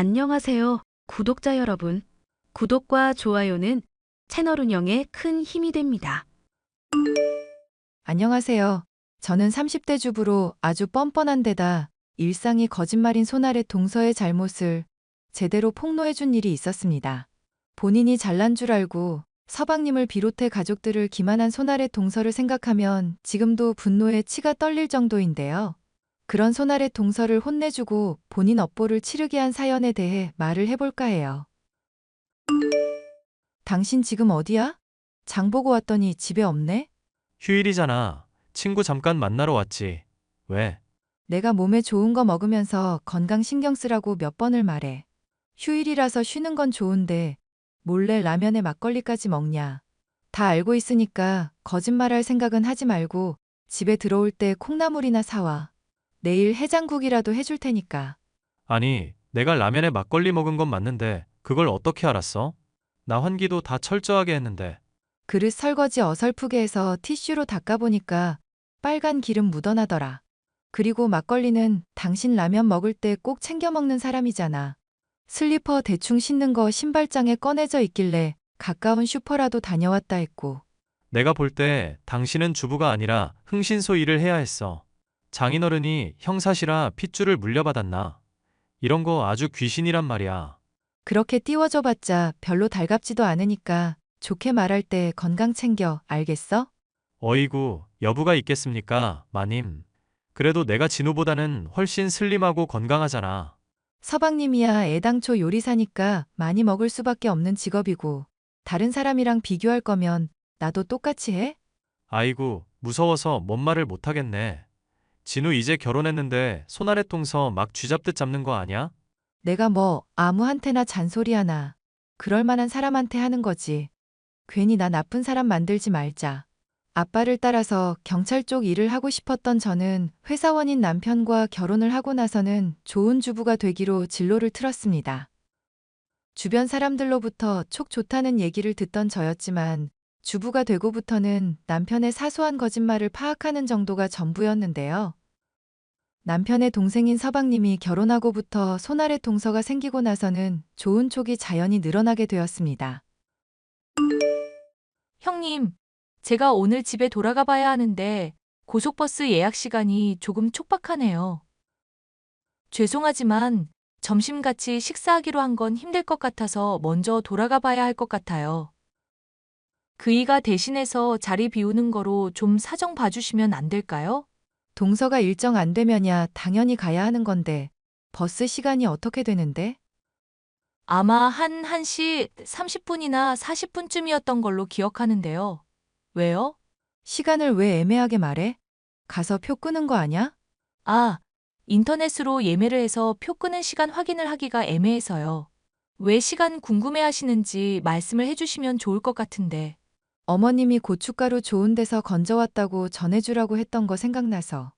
안녕하세요, 구독자 여러분. 구독과 좋아요는 채널 운영에 큰 힘이 됩니다. 안녕하세요. 저는 30대 주부로 아주 뻔뻔한 데다 일상이 거짓말인 손아래 동서의 잘못을 제대로 폭로해준 일이 있었습니다. 본인이 잘난 줄 알고 서방님을 비롯해 가족들을 기만한 손아래 동서를 생각하면 지금도 분노에 치가 떨릴 정도인데요. 그런 손아래 동서를 혼내주고 본인 업보를 치르게 한 사연에 대해 말을 해볼까 해요. 당신 지금 어디야? 장 보고 왔더니 집에 없네? 휴일이잖아. 친구 잠깐 만나러 왔지. 왜? 내가 몸에 좋은 거 먹으면서 건강 신경 쓰라고 몇 번을 말해. 휴일이라서 쉬는 건 좋은데 몰래 라면에 막걸리까지 먹냐. 다 알고 있으니까 거짓말할 생각은 하지 말고 집에 들어올 때 콩나물이나 사와. 내일 해장국이라도 해줄 테니까. 아니, 내가 라면에 막걸리 먹은 건 맞는데 그걸 어떻게 알았어? 나 환기도 다 철저하게 했는데. 그릇 설거지 어설프게 해서 티슈로 닦아보니까 빨간 기름 묻어나더라. 그리고 막걸리는 당신 라면 먹을 때 꼭 챙겨 먹는 사람이잖아. 슬리퍼 대충 신는 거 신발장에 꺼내져 있길래 가까운 슈퍼라도 다녀왔다 했고. 내가 볼 때 당신은 주부가 아니라 흥신소 일을 해야 했어. 장인어른이 형사시라 핏줄을 물려받았나? 이런 거 아주 귀신이란 말이야. 그렇게 띄워줘봤자 별로 달갑지도 않으니까 좋게 말할 때 건강 챙겨, 알겠어? 어이구, 여부가 있겠습니까, 마님. 그래도 내가 진우보다는 훨씬 슬림하고 건강하잖아. 서방님이야 애당초 요리사니까 많이 먹을 수밖에 없는 직업이고 다른 사람이랑 비교할 거면 나도 똑같이 해? 아이고, 무서워서 뭔 말을 못하겠네. 진우 이제 결혼했는데 손아래 통서 막 쥐잡듯 잡는 거 아냐? 내가 뭐 아무한테나 잔소리 하나. 그럴 만한 사람한테 하는 거지. 괜히 나 나쁜 사람 만들지 말자. 아빠를 따라서 경찰 쪽 일을 하고 싶었던 저는 회사원인 남편과 결혼을 하고 나서는 좋은 주부가 되기로 진로를 틀었습니다. 주변 사람들로부터 촉 좋다는 얘기를 듣던 저였지만 주부가 되고부터는 남편의 사소한 거짓말을 파악하는 정도가 전부였는데요. 남편의 동생인 서방님이 결혼하고부터 손아래 동서가 생기고 나서는 좋은 촉이 자연히 늘어나게 되었습니다. 형님, 제가 오늘 집에 돌아가 봐야 하는데 고속버스 예약 시간이 조금 촉박하네요. 죄송하지만 점심같이 식사하기로 한 건 힘들 것 같아서 먼저 돌아가 봐야 할 것 같아요. 그이가 대신해서 자리 비우는 거로 좀 사정 봐주시면 안 될까요? 동서가 일정 안 되면야 당연히 가야 하는 건데 버스 시간이 어떻게 되는데? 아마 한 1시 30분이나 40분쯤이었던 걸로 기억하는데요. 왜요? 시간을 왜 애매하게 말해? 가서 표 끄는 거 아냐? 아, 인터넷으로 예매를 해서 표 끄는 시간 확인을 하기가 애매해서요. 왜 시간 궁금해 하시는지 말씀을 해주시면 좋을 것 같은데. 어머님이 고춧가루 좋은 데서 건져왔다고 전해주라고 했던 거 생각나서.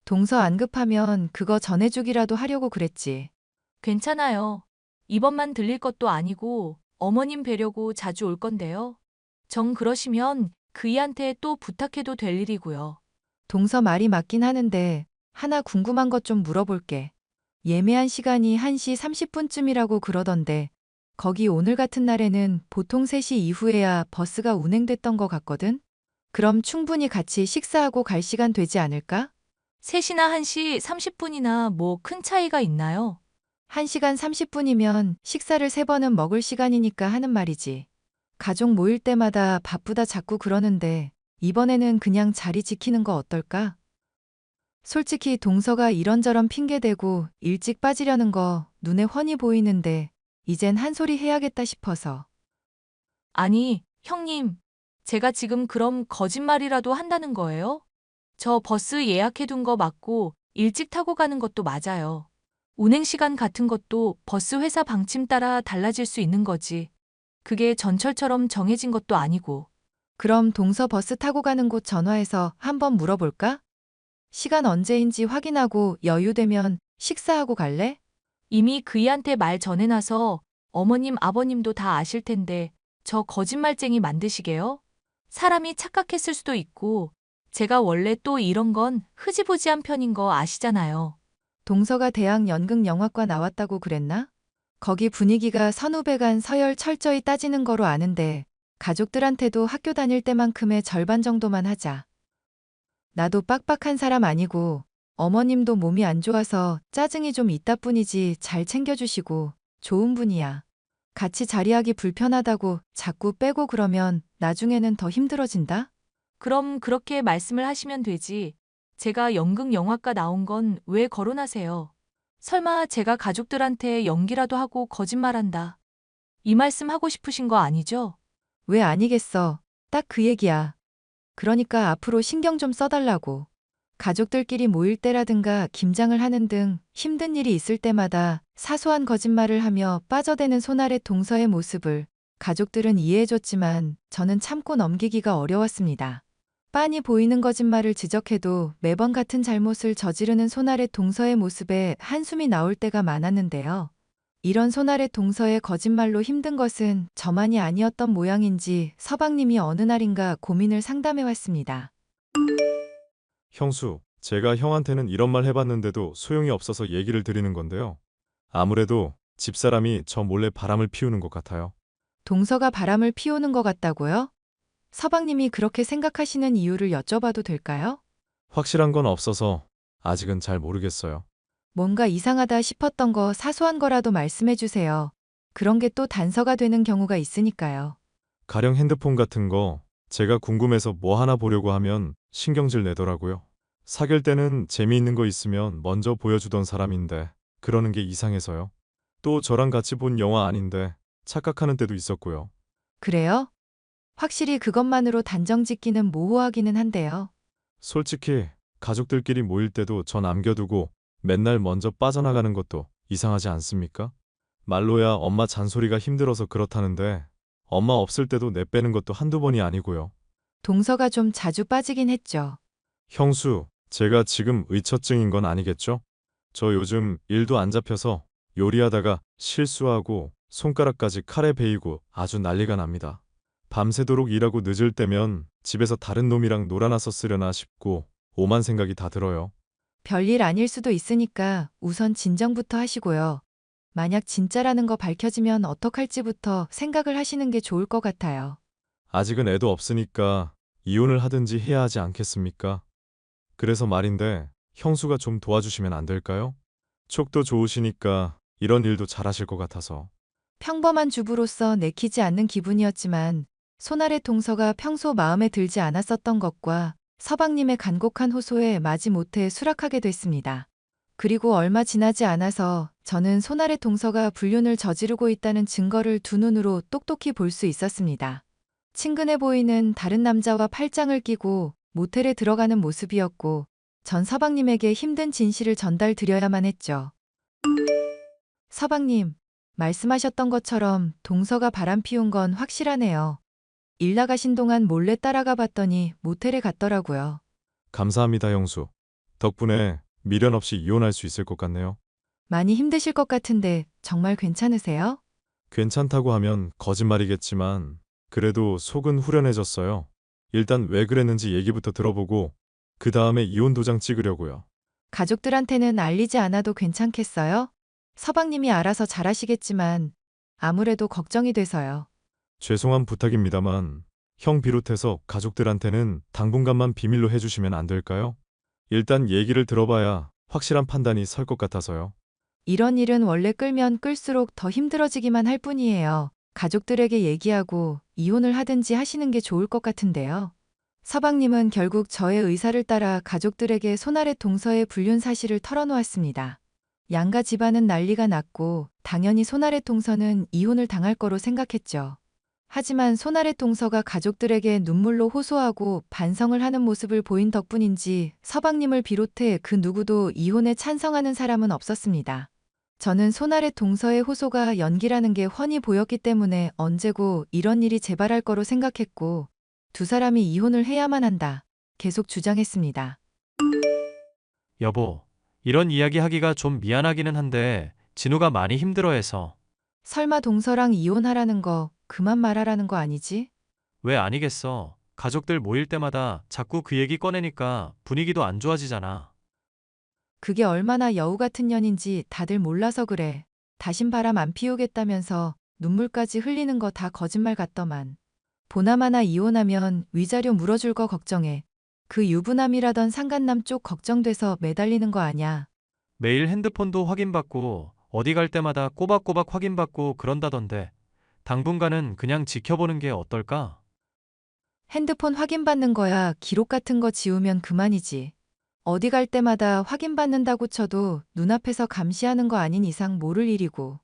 동서 안 급하면 그거 전해주기라도 하려고 그랬지. 괜찮아요. 이번만 들릴 것도 아니고 어머님 뵈려고 자주 올 건데요. 정 그러시면 그이한테 또 부탁해도 될 일이고요. 동서 말이 맞긴 하는데 하나 궁금한 것 좀 물어볼게. 예매한 시간이 1시 30분쯤이라고 그러던데 거기 오늘 같은 날에는 보통 3시 이후에야 버스가 운행됐던 것 같거든? 그럼 충분히 같이 식사하고 갈 시간 되지 않을까? 3시나 1시 30분이나 뭐 큰 차이가 있나요? 1시간 30분이면 식사를 3번은 먹을 시간이니까 하는 말이지. 가족 모일 때마다 바쁘다 자꾸 그러는데 이번에는 그냥 자리 지키는 거 어떨까? 솔직히 동서가 이런저런 핑계대고 일찍 빠지려는 거 눈에 훤히 보이는데 이젠 한 소리 해야겠다 싶어서. 아니, 형님, 제가 지금 그럼 거짓말이라도 한다는 거예요? 저 버스 예약해둔 거 맞고 일찍 타고 가는 것도 맞아요. 운행 시간 같은 것도 버스 회사 방침 따라 달라질 수 있는 거지. 그게 전철처럼 정해진 것도 아니고. 그럼 동서 버스 타고 가는 곳 전화해서 한번 물어볼까? 시간 언제인지 확인하고 여유되면 식사하고 갈래? 이미 그이한테 말 전해놔서 어머님, 아버님도 다 아실 텐데 저 거짓말쟁이 만드시게요? 사람이 착각했을 수도 있고 제가 원래 또 이런 건 흐지부지한 편인 거 아시잖아요. 동서가 대학 연극영화과 나왔다고 그랬나? 거기 분위기가 선후배 간 서열 철저히 따지는 거로 아는데 가족들한테도 학교 다닐 때만큼의 절반 정도만 하자. 나도 빡빡한 사람 아니고 어머님도 몸이 안 좋아서 짜증이 좀 있다 뿐이지 잘 챙겨주시고 좋은 분이야. 같이 자리하기 불편하다고 자꾸 빼고 그러면 나중에는 더 힘들어진다? 그럼 그렇게 말씀을 하시면 되지. 제가 연극 영화과 나온 건 왜 거론하세요? 설마 제가 가족들한테 연기라도 하고 거짓말한다. 이 말씀 하고 싶으신 거 아니죠? 왜 아니겠어. 딱 그 얘기야. 그러니까 앞으로 신경 좀 써달라고. 가족들끼리 모일 때라든가 김장을 하는 등 힘든 일이 있을 때마다 사소한 거짓말을 하며 빠져대는 손아래 동서의 모습을 가족들은 이해해줬지만 저는 참고 넘기기가 어려웠습니다. 빤히 보이는 거짓말을 지적해도 매번 같은 잘못을 저지르는 손아래 동서의 모습에 한숨이 나올 때가 많았는데요. 이런 손아래 동서의 거짓말로 힘든 것은 저만이 아니었던 모양인지 서방님이 어느 날인가 고민을 상담해왔습니다. 형수, 제가 형한테는 이런 말 해봤는데도 소용이 없어서 얘기를 드리는 건데요. 아무래도 집사람이 저 몰래 바람을 피우는 것 같아요. 동서가 바람을 피우는 것 같다고요? 서방님이 그렇게 생각하시는 이유를 여쭤봐도 될까요? 확실한 건 없어서 아직은 잘 모르겠어요. 뭔가 이상하다 싶었던 거 사소한 거라도 말씀해 주세요. 그런 게 또 단서가 되는 경우가 있으니까요. 가령 핸드폰 같은 거 제가 궁금해서 뭐 하나 보려고 하면 신경질 내더라고요. 사귈 때는 재미있는 거 있으면 먼저 보여주던 사람인데 그러는 게 이상해서요. 또 저랑 같이 본 영화 아닌데 착각하는 때도 있었고요. 그래요? 확실히 그것만으로 단정 짓기는 모호하기는 한데요. 솔직히 가족들끼리 모일 때도 저 남겨두고 맨날 먼저 빠져나가는 것도 이상하지 않습니까? 말로야 엄마 잔소리가 힘들어서 그렇다는데 엄마 없을 때도 내빼는 것도 한두 번이 아니고요. 동서가 좀 자주 빠지긴 했죠. 형수, 제가 지금 의처증인 건 아니겠죠? 저 요즘 일도 안 잡혀서 요리하다가 실수하고 손가락까지 칼에 베이고 아주 난리가 납니다. 밤새도록 일하고 늦을 때면 집에서 다른 놈이랑 놀아놨었으려나 싶고 오만 생각이 다 들어요. 별일 아닐 수도 있으니까 우선 진정부터 하시고요. 만약 진짜라는 거 밝혀지면 어떡할지부터 생각을 하시는 게 좋을 것 같아요. 아직은 애도 없으니까 이혼을 하든지 해야 하지 않겠습니까? 그래서 말인데 형수가 좀 도와주시면 안 될까요? 촉도 좋으시니까 이런 일도 잘하실 것 같아서. 평범한 주부로서 내키지 않는 기분이었지만 손아래 동서가 평소 마음에 들지 않았었던 것과 서방님의 간곡한 호소에 마지못해 수락하게 됐습니다. 그리고 얼마 지나지 않아서 저는 손아래 동서가 불륜을 저지르고 있다는 증거를 두 눈으로 똑똑히 볼 수 있었습니다. 친근해 보이는 다른 남자와 팔짱을 끼고 모텔에 들어가는 모습이었고 전 서방님에게 힘든 진실을 전달드려야만 했죠. 서방님, 말씀하셨던 것처럼 동서가 바람 피운 건 확실하네요. 일 나가신 동안 몰래 따라가 봤더니 모텔에 갔더라고요. 감사합니다, 형수. 덕분에 미련 없이 이혼할 수 있을 것 같네요. 많이 힘드실 것 같은데 정말 괜찮으세요? 괜찮다고 하면 거짓말이겠지만 그래도 속은 후련해졌어요. 일단 왜 그랬는지 얘기부터 들어보고 그 다음에 이혼 도장 찍으려고요. 가족들한테는 알리지 않아도 괜찮겠어요? 서방님이 알아서 잘하시겠지만 아무래도 걱정이 돼서요. 죄송한 부탁입니다만 형 비롯해서 가족들한테는 당분간만 비밀로 해주시면 안 될까요? 일단 얘기를 들어봐야 확실한 판단이 설 것 같아서요. 이런 일은 원래 끌면 끌수록 더 힘들어지기만 할 뿐이에요. 가족들에게 얘기하고 이혼을 하든지 하시는 게 좋을 것 같은데요. 서방님은 결국 저의 의사를 따라 가족들에게 손아래 동서의 불륜 사실을 털어놓았습니다. 양가 집안은 난리가 났고 당연히 손아래 동서는 이혼을 당할 거로 생각했죠. 하지만 손아래 동서가 가족들에게 눈물로 호소하고 반성을 하는 모습을 보인 덕분인지 서방님을 비롯해 그 누구도 이혼에 찬성하는 사람은 없었습니다. 저는 손아래 동서의 호소가 연기라는 게 훤히 보였기 때문에 언제고 이런 일이 재발할 거로 생각했고 두 사람이 이혼을 해야만 한다. 계속 주장했습니다. 여보, 이런 이야기 하기가 좀 미안하기는 한데 진우가 많이 힘들어해서. 설마 동서랑 이혼하라는 거 그만 말하라는 거 아니지? 왜 아니겠어. 가족들 모일 때마다 자꾸 그 얘기 꺼내니까 분위기도 안 좋아지잖아. 그게 얼마나 여우 같은 년인지 다들 몰라서 그래. 다신 바람 안 피우겠다면서 눈물까지 흘리는 거 다 거짓말 같더만. 보나마나 이혼하면 위자료 물어줄 거 걱정해. 그 유부남이라던 상간남 쪽 걱정돼서 매달리는 거 아냐. 매일 핸드폰도 확인받고 어디 갈 때마다 꼬박꼬박 확인받고 그런다던데 당분간은 그냥 지켜보는 게 어떨까? 핸드폰 확인받는 거야 기록 같은 거 지우면 그만이지. 어디 갈 때마다 확인받는다고 쳐도 눈앞에서 감시하는 거 아닌 이상 모를 일이고.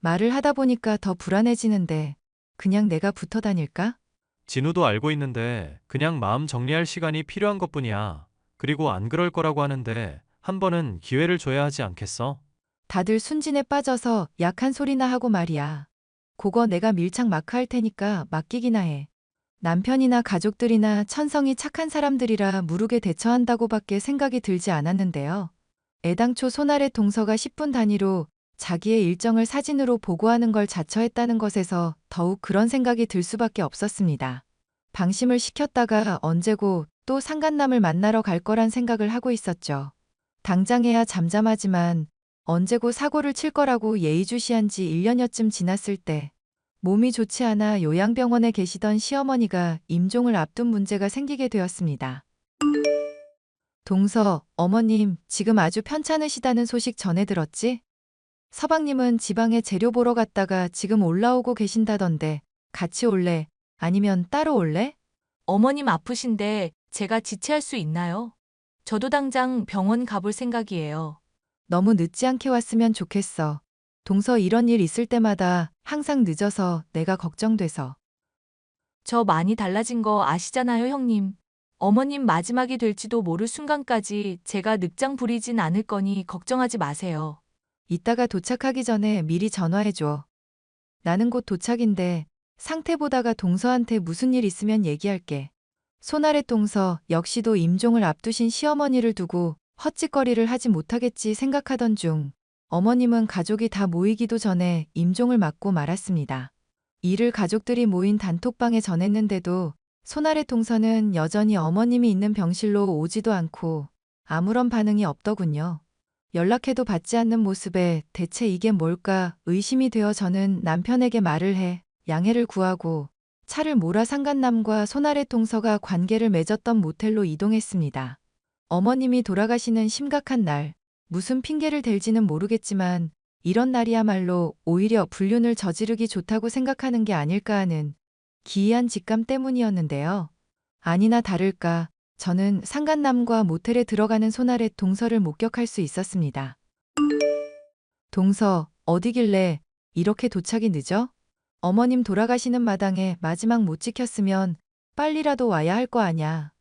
말을 하다 보니까 더 불안해지는데 그냥 내가 붙어 다닐까? 진우도 알고 있는데 그냥 마음 정리할 시간이 필요한 것뿐이야. 그리고 안 그럴 거라고 하는데 한 번은 기회를 줘야 하지 않겠어? 다들 순진에 빠져서 약한 소리나 하고 말이야. 그거 내가 밀착 마크 할 테니까 맡기기나 해. 남편이나 가족들이나 천성이 착한 사람들이라 무르게 대처한다고밖에 생각이 들지 않았는데요. 애당초 손아래 동서가 10분 단위로 자기의 일정을 사진으로 보고하는 걸 자처했다는 것에서 더욱 그런 생각이 들 수밖에 없었습니다. 방심을 시켰다가 언제고 또 상간남을 만나러 갈 거란 생각을 하고 있었죠. 당장에야 잠잠하지만 언제고 사고를 칠 거라고 예의주시한 지 1년여쯤 지났을 때 몸이 좋지 않아 요양병원에 계시던 시어머니가 임종을 앞둔 문제가 생기게 되었습니다. 동서, 어머님, 지금 아주 편찮으시다는 소식 전해 들었지? 서방님은 지방에 재료 보러 갔다가 지금 올라오고 계신다던데 같이 올래? 아니면 따로 올래? 어머님 아프신데 제가 지체할 수 있나요? 저도 당장 병원 가볼 생각이에요. 너무 늦지 않게 왔으면 좋겠어. 동서 이런 일 있을 때마다 항상 늦어서 내가 걱정돼서. 저 많이 달라진 거 아시잖아요, 형님. 어머님 마지막이 될지도 모를 순간까지 제가 늑장 부리진 않을 거니 걱정하지 마세요. 이따가 도착하기 전에 미리 전화해줘. 나는 곧 도착인데 상태 보다가 동서한테 무슨 일 있으면 얘기할게. 손아래 동서 역시도 임종을 앞두신 시어머니를 두고 헛짓거리를 하지 못하겠지 생각하던 중 어머님은 가족이 다 모이기도 전에 임종을 맞고 말았습니다. 이를 가족들이 모인 단톡방에 전했는데도 손아래 동서는 여전히 어머님이 있는 병실로 오지도 않고 아무런 반응이 없더군요. 연락해도 받지 않는 모습에 대체 이게 뭘까 의심이 되어 저는 남편에게 말을 해 양해를 구하고 차를 몰아 상간남과 손아래 동서가 관계를 맺었던 모텔로 이동했습니다. 어머님이 돌아가시는 심각한 날, 무슨 핑계를 댈지는 모르겠지만 이런 날이야말로 오히려 불륜을 저지르기 좋다고 생각하는 게 아닐까 하는 기이한 직감 때문이었는데요. 아니나 다를까 저는 상간남과 모텔에 들어가는 손아래 동서를 목격할 수 있었습니다. 동서, 어디길래 이렇게 도착이 늦어? 어머님 돌아가시는 마당에 마지막 못 지켰으면 빨리라도 와야 할 거 아냐.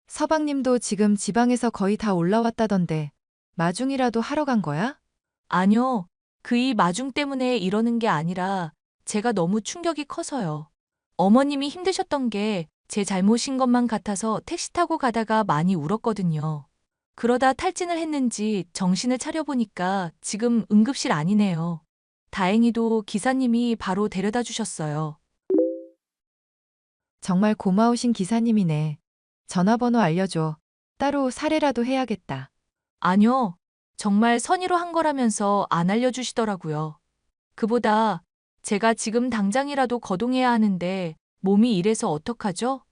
서방님도 지금 지방에서 거의 다 올라왔다던데 마중이라도 하러 간 거야? 아니요. 그 이 마중 때문에 이러는 게 아니라 제가 너무 충격이 커서요. 어머님이 힘드셨던 게 제 잘못인 것만 같아서 택시 타고 가다가 많이 울었거든요. 그러다 탈진을 했는지 정신을 차려보니까 지금 응급실 아니네요. 다행히도 기사님이 바로 데려다 주셨어요. 정말 고마우신 기사님이네. 전화번호 알려줘. 따로 사례라도 해야겠다. 아니요. 정말 선의로 한 거라면서 안 알려주시더라고요. 그보다 제가 지금 당장이라도 거동해야 하는데 몸이 이래서 어떡하죠?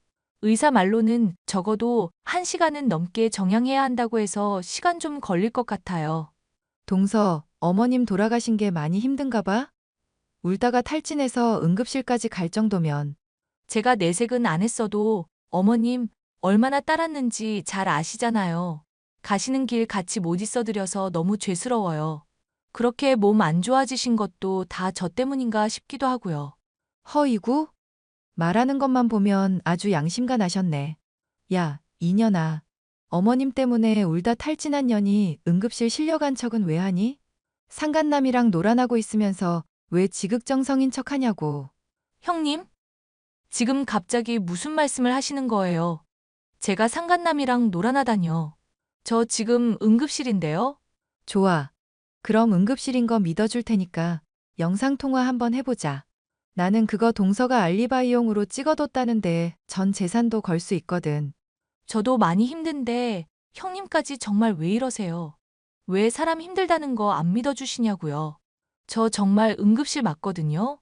의사 말로는 적어도 1시간은 넘게 정양해야 한다고 해서 시간 좀 걸릴 것 같아요. 동서, 어머님 돌아가신 게 많이 힘든가 봐? 울다가 탈진해서 응급실까지 갈 정도면 제가 내색은 안 했어도 어머님 얼마나 따랐는지 잘 아시잖아요. 가시는 길 같이 못 있어드려서 너무 죄스러워요. 그렇게 몸 안 좋아지신 것도 다 저 때문인가 싶기도 하고요. 허이구? 말하는 것만 보면 아주 양심가 나셨네. 야, 이년아. 어머님 때문에 울다 탈진한 년이 응급실 실려간 척은 왜 하니? 상간남이랑 놀아나고 있으면서 왜 지극정성인 척하냐고. 형님? 지금 갑자기 무슨 말씀을 하시는 거예요? 제가 상간남이랑 놀아나다뇨. 저 지금 응급실인데요? 좋아. 그럼 응급실인 거 믿어줄 테니까 영상통화 한번 해보자. 나는 그거 동서가 알리바이용으로 찍어뒀다는데 전 재산도 걸 수 있거든. 저도 많이 힘든데 형님까지 정말 왜 이러세요? 왜 사람 힘들다는 거 안 믿어주시냐고요. 저 정말 응급실 맞거든요.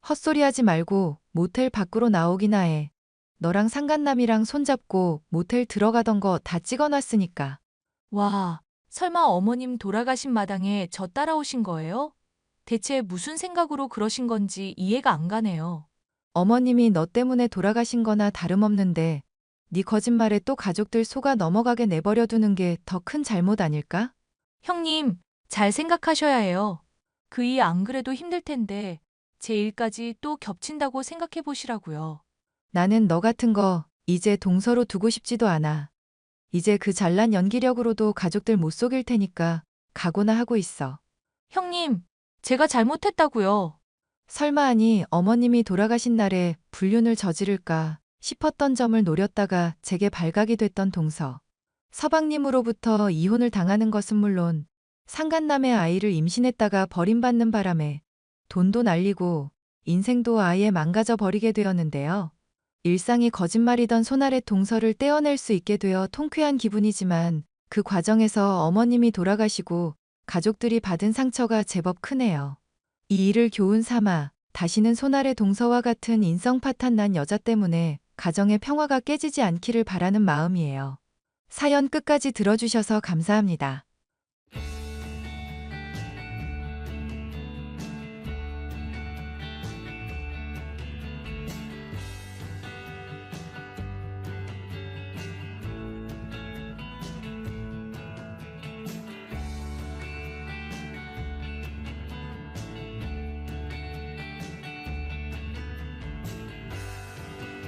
헛소리하지 말고 모텔 밖으로 나오기나 해. 너랑 상간남이랑 손잡고 모텔 들어가던 거 다 찍어놨으니까. 와, 설마 어머님 돌아가신 마당에 저 따라오신 거예요? 대체 무슨 생각으로 그러신 건지 이해가 안 가네요. 어머님이 너 때문에 돌아가신 거나 다름없는데 네 거짓말에 또 가족들 속아 넘어가게 내버려 두는 게 더 큰 잘못 아닐까? 형님, 잘 생각하셔야 해요. 그 일 안 그래도 힘들 텐데 제 일까지 또 겹친다고 생각해 보시라고요. 나는 너 같은 거 이제 동서로 두고 싶지도 않아. 이제 그 잘난 연기력으로도 가족들 못 속일 테니까 각오나 하고 있어. 형님, 제가 잘못했다고요. 설마 아니 어머님이 돌아가신 날에 불륜을 저지를까 싶었던 점을 노렸다가 제게 발각이 됐던 동서. 서방님으로부터 이혼을 당하는 것은 물론 상간남의 아이를 임신했다가 버림받는 바람에 돈도 날리고 인생도 아예 망가져 버리게 되었는데요. 일상이 거짓말이던 손아래 동서를 떼어낼 수 있게 되어 통쾌한 기분이지만 그 과정에서 어머님이 돌아가시고 가족들이 받은 상처가 제법 크네요. 이 일을 교훈 삼아 다시는 손아래 동서와 같은 인성 파탄난 여자 때문에 가정의 평화가 깨지지 않기를 바라는 마음이에요. 사연 끝까지 들어주셔서 감사합니다.